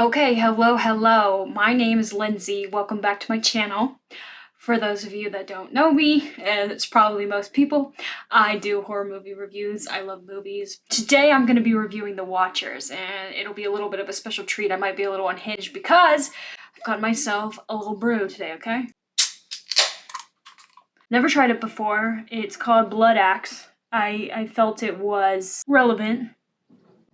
Okay, hello. My name is Lindsay. Welcome back to my channel. For those of you that don't know me, and it's probably most people, I do horror movie reviews. I love movies. Today I'm going to be reviewing The Watchers, and it'll be a little bit of a special treat. I might be a little unhinged because I've got myself a little brew today, okay? Never tried it before. It's called Blood Axe. I felt it was relevant.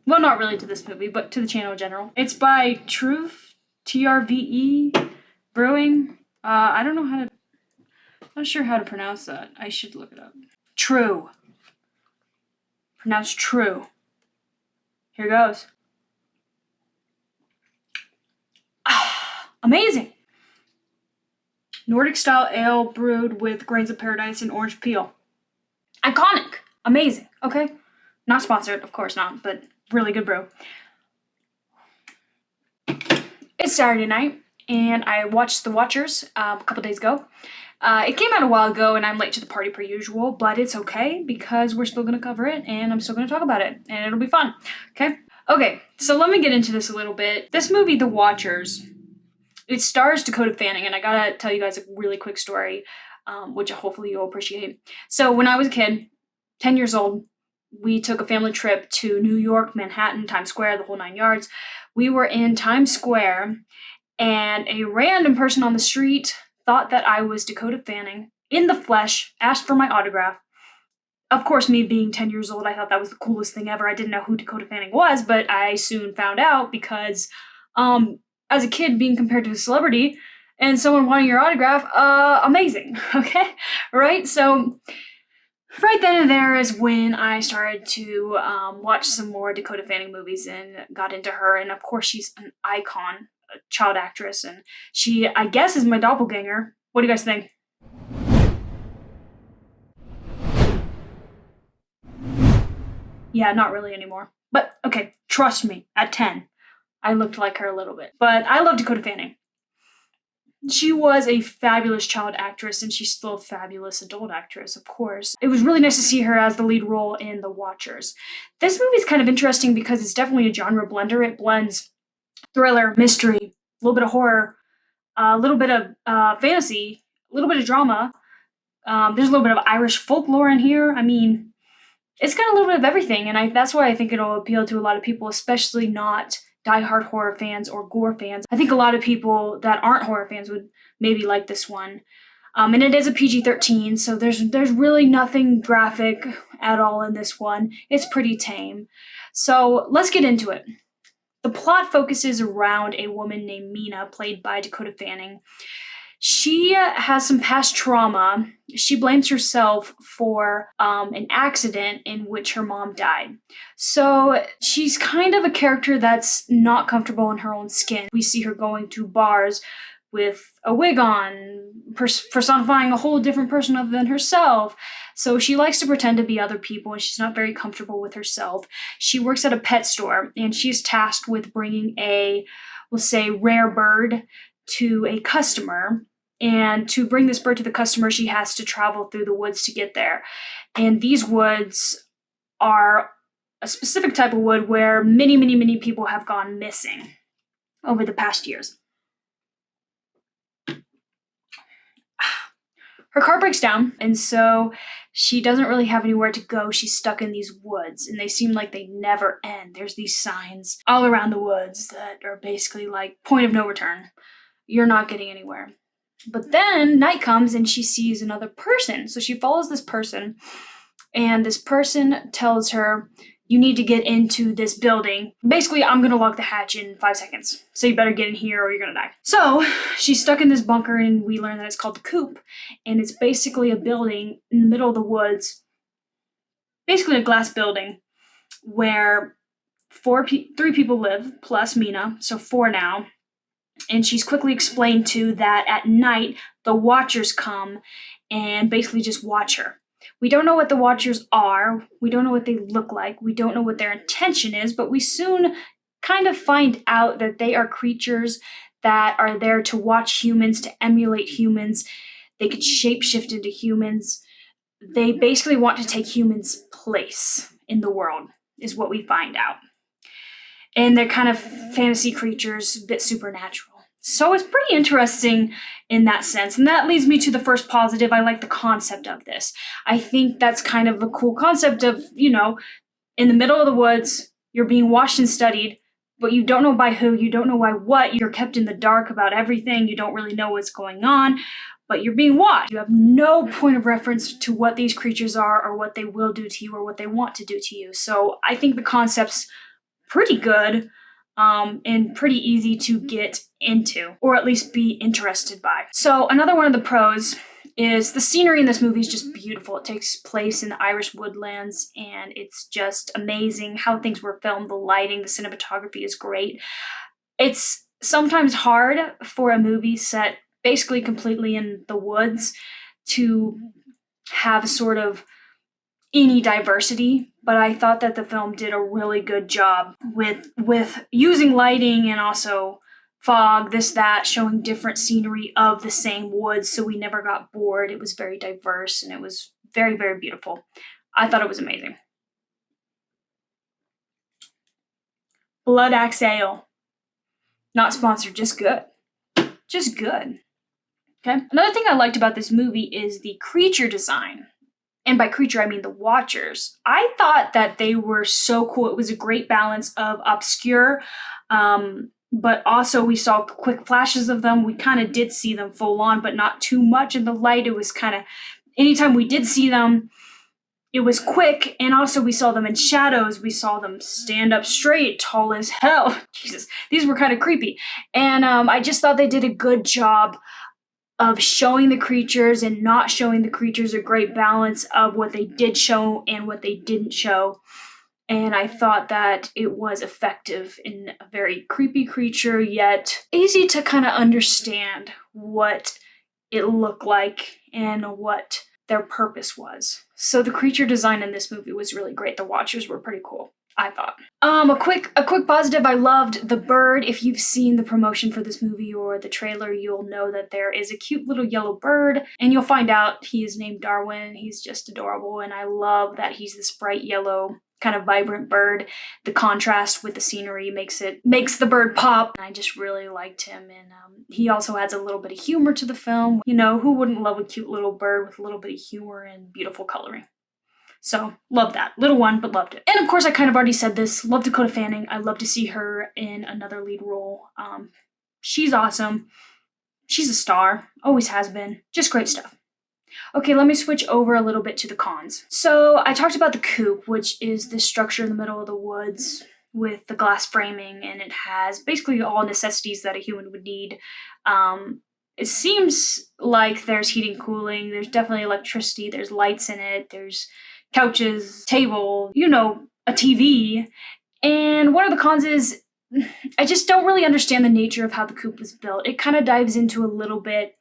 Well, not really to this movie, but to the channel in general. It's by Truth, Trve Brewing. I don't know how to, not sure how to pronounce that. I should look it up. True. Pronounced true. Here goes. Amazing! Nordic style ale brewed with grains of paradise and orange peel. Iconic! Amazing, okay? Not sponsored, of course not, but really good brew. It's Saturday night, and I watched The Watchers a couple days ago. It came out a while ago, and I'm late to the party per usual, but it's okay because we're still going to cover it, and I'm still going to talk about it, and it'll be fun, okay? Okay, so let me get into this a little bit. This movie, The Watchers, it stars Dakota Fanning, and I gotta tell you guys a really quick story, which hopefully you'll appreciate. So when I was a kid, 10 years old, we took a family trip to New York, Manhattan, Times Square, the whole 9 yards. We were in Times Square, and a random person on the street thought that I was Dakota Fanning in the flesh, asked for my autograph. Of course, me being 10 years old, I thought that was the coolest thing ever. I didn't know who Dakota Fanning was, but I soon found out because, as a kid being compared to a celebrity and someone wanting your autograph, amazing, okay? Right? So right then and there is when I started to watch some more Dakota Fanning movies and got into her. And of course, she's an icon, a child actress, and she, I guess, is my doppelganger. What do you guys think? Yeah, not really anymore. But okay, trust me, at 10, I looked like her a little bit. But I love Dakota Fanning. She was a fabulous child actress, and she's still a fabulous adult actress, of course. It was really nice to see her as the lead role in The Watchers. This movie is kind of interesting because it's definitely a genre blender. It blends thriller, mystery, a little bit of horror, a little bit of fantasy, a little bit of drama. There's a little bit of Irish folklore in here. I mean, it's got a little bit of everything, and that's why I think it'll appeal to a lot of people, especially not diehard horror fans or gore fans. I think a lot of people that aren't horror fans would maybe like this one. And it is a PG-13, so there's really nothing graphic at all in this one. It's pretty tame. So let's get into it. The plot focuses around a woman named Mina, played by Dakota Fanning. She has some past trauma. She blames herself for an accident in which her mom died. So she's kind of a character that's not comfortable in her own skin. We see her going to bars with a wig on, personifying a whole different person other than herself. So she likes to pretend to be other people, and she's not very comfortable with herself. She works at a pet store, and she's tasked with bringing a, we'll say, rare bird to a customer, and to bring this bird to the customer, she has to travel through the woods to get there. And these woods are a specific type of wood where many people have gone missing over the past years. Her car breaks down, and so she doesn't really have anywhere to go. She's stuck in these woods, and they seem like they never end. There's these signs all around the woods that are basically like point of no return. You're not getting anywhere. But then night comes and she sees another person. So she follows this person, and this person tells her, you need to get into this building. Basically, I'm gonna lock the hatch in 5 seconds. So you better get in here or you're gonna die. So she's stuck in this bunker, and we learn that it's called the Coop. And it's basically a building in the middle of the woods. Basically a glass building where 3 people live, plus Mina, so 4 now. And she's quickly explained to that at night, the Watchers come and basically just watch her. We don't know what the Watchers are. We don't know what they look like. We don't know what their intention is, but we soon kind of find out that they are creatures that are there to watch humans, to emulate humans. They could shapeshift into humans. They basically want to take humans' place in the world, is what we find out. and they're kind of fantasy creatures, a bit supernatural. So it's pretty interesting in that sense. And that leads me to the first positive. I like the concept of this. I think that's kind of a cool concept of, in the middle of the woods, you're being watched and studied, but you don't know by who, you don't know by what, you're kept in the dark about everything, you don't really know what's going on, but you're being watched. You have no point of reference to what these creatures are or what they will do to you or what they want to do to you. So I think the concept's pretty good. And pretty easy to get into, or at least be interested by. So another one of the pros is the scenery in this movie is just beautiful. It takes place in the Irish woodlands, and it's just amazing how things were filmed. The lighting, the cinematography is great. It's sometimes hard for a movie set basically completely in the woods to have sort of any diversity, but I thought that the film did a really good job with using lighting and also fog, this, that, showing different scenery of the same woods, so we never got bored. It was very diverse, and it was very, very beautiful. I thought it was amazing. Blood Axe Ale. Not sponsored, just good. Just good. Okay. Another thing I liked about this movie is the creature design. And by creature, I mean the Watchers. I thought that they were so cool. It was a great balance of obscure, but also we saw quick flashes of them. We kind of did see them full on, but not too much in the light. It was kind of, anytime we did see them, it was quick, and also we saw them in shadows. We saw them stand up straight, tall as hell. Jesus, these were kind of creepy. And I just thought they did a good job of showing the creatures and not showing the creatures, a great balance of what they did show and what they didn't show. And I thought that it was effective in a very creepy creature, yet easy to kind of understand what it looked like and what their purpose was. So the creature design in this movie was really great. The Watchers were pretty cool, I thought. A quick positive, I loved the bird. If you've seen the promotion for this movie or the trailer, you'll know that there is a cute little yellow bird, and you'll find out he is named Darwin. He's just adorable, and I love that he's this bright yellow, kind of vibrant bird. The contrast with the scenery makes the bird pop. I just really liked him, and he also adds a little bit of humor to the film. Who wouldn't love a cute little bird with a little bit of humor and beautiful coloring? So, love that. Little one, but loved it. And of course, I kind of already said this. Love Dakota Fanning. I love to see her in another lead role. She's awesome. She's a star. Always has been. Just great stuff. Okay, let me switch over a little bit to the cons. So, I talked about the coop, which is this structure in the middle of the woods with the glass framing, and it has basically all necessities that a human would need. It seems like there's heating, cooling. There's definitely electricity. There's lights in it. There's couches, table, a TV. And one of the cons is I just don't really understand the nature of how the coop was built. It kind of dives into a little bit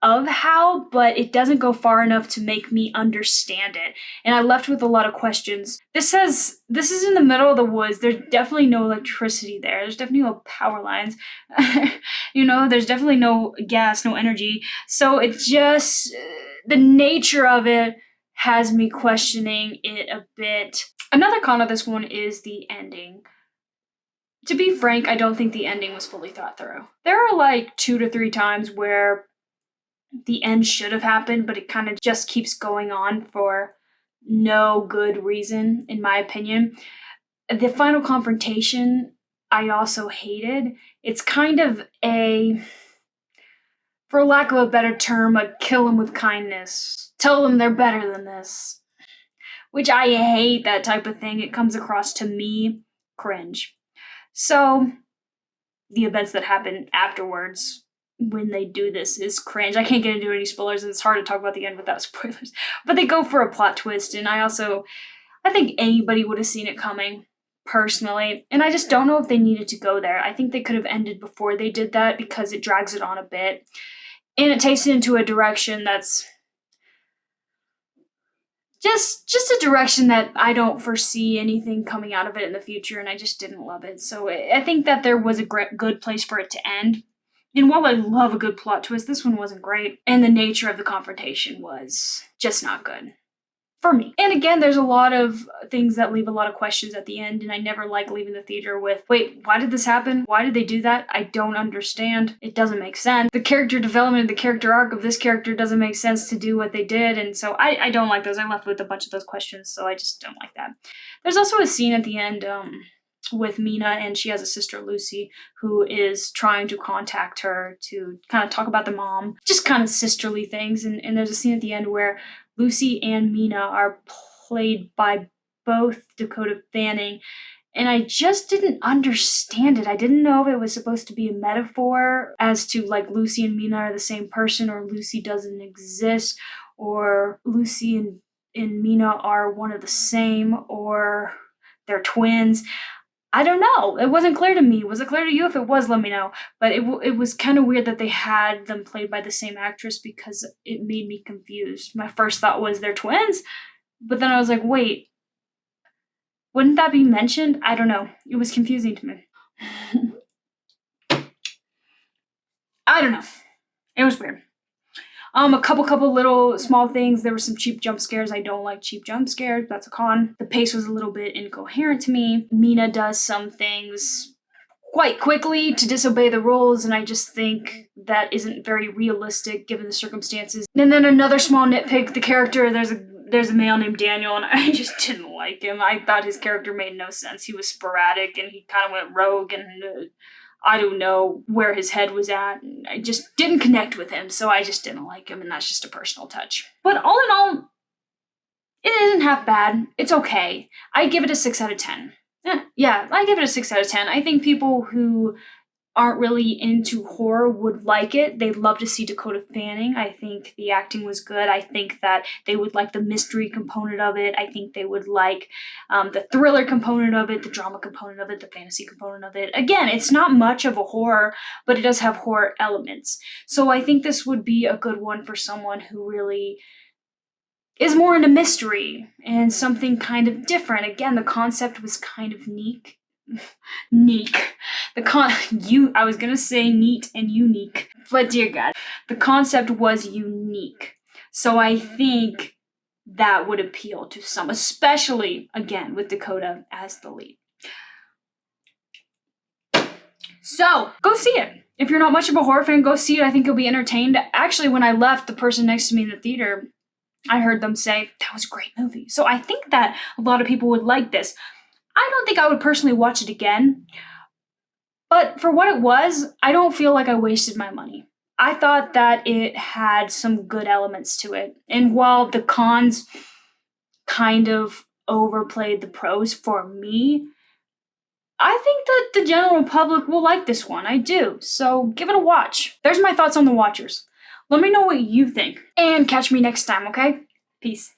of how, but it doesn't go far enough to make me understand it. And I left with a lot of questions. This is in the middle of the woods. There's definitely no electricity there. There's definitely no power lines. There's definitely no gas, no energy. So it just, the nature of it has me questioning it a bit. Another con of this one is the ending. To be frank, I don't think the ending was fully thought through. There are like 2 to 3 times where the end should have happened, but it kind of just keeps going on for no good reason, in my opinion. The final confrontation, I also hated. It's kind of for lack of a better term, a kill them with kindness. Tell them they're better than this. Which I hate that type of thing. It comes across to me cringe. So, the events that happen afterwards when they do this is cringe. I can't get into any spoilers, and it's hard to talk about the end without spoilers. But they go for a plot twist, and I think anybody would have seen it coming, personally. And I just don't know if they needed to go there. I think they could have ended before they did that because it drags it on a bit. And it takes it into a direction that's just a direction that I don't foresee anything coming out of it in the future, and I just didn't love it. So I think that there was a good place for it to end. And while I love a good plot twist, this one wasn't great. And the nature of the confrontation was just not good. for me. And again, there's a lot of things that leave a lot of questions at the end, and I never like leaving the theater with, wait, why did this happen? Why did they do that? I don't understand. It doesn't make sense. The character development, the character arc of this character doesn't make sense to do what they did, and so I don't like those. I'm left with a bunch of those questions, so I just don't like that. There's also a scene at the end, with Mina, and she has a sister, Lucy, who is trying to contact her to kind of talk about the mom, just kind of sisterly things. And there's a scene at the end where Lucy and Mina are played by both Dakota Fanning, and I just didn't understand it. I didn't know if it was supposed to be a metaphor as to like Lucy and Mina are the same person, or Lucy doesn't exist, or Lucy and Mina are one of the same, or they're twins. I don't know. It wasn't clear to me. Was it clear to you? If it was, let me know. But it was kind of weird that they had them played by the same actress, because it made me confused. My first thought was they're twins, but then I was like, wait, wouldn't that be mentioned? I don't know. It was confusing to me. I don't know. It was weird. A couple little small things. There were some cheap jump scares. I don't like cheap jump scares. That's a con. The pace was a little bit incoherent to me. Mina does some things quite quickly to disobey the rules, and I just think that isn't very realistic given the circumstances. And then another small nitpick, the character, there's a male named Daniel, and I just didn't like him. I thought his character made no sense. He was sporadic, and he kind of went rogue, and I don't know where his head was at. And I just didn't connect with him, so I just didn't like him, and that's just a personal touch. But all in all, it isn't half bad. It's okay. I give it a 6 out of 10. Yeah, I give it a 6 out of 10. I think people who aren't really into horror would like it. They'd love to see Dakota Fanning. I think the acting was good. I think that they would like the mystery component of it. I think they would like the thriller component of it, the drama component of it, the fantasy component of it. Again, it's not much of a horror, but it does have horror elements. So I think this would be a good one for someone who really is more into mystery and something kind of different. Again, the concept was kind of neat. I was gonna say neat and unique, but dear God, the concept was unique. So I think that would appeal to some, especially again with Dakota as the lead. So go see it. If you're not much of a horror fan, go see it. I think you'll be entertained. Actually, when I left, the person next to me in the theater, I heard them say that was a great movie. So I think that a lot of people would like this. I don't think I would personally watch it again, but for what it was, I don't feel like I wasted my money. I thought that it had some good elements to it, and while the cons kind of overplayed the pros for me, I think that the general public will like this one. I do, so give it a watch. There's my thoughts on The Watchers. Let me know what you think, and catch me next time, okay? Peace.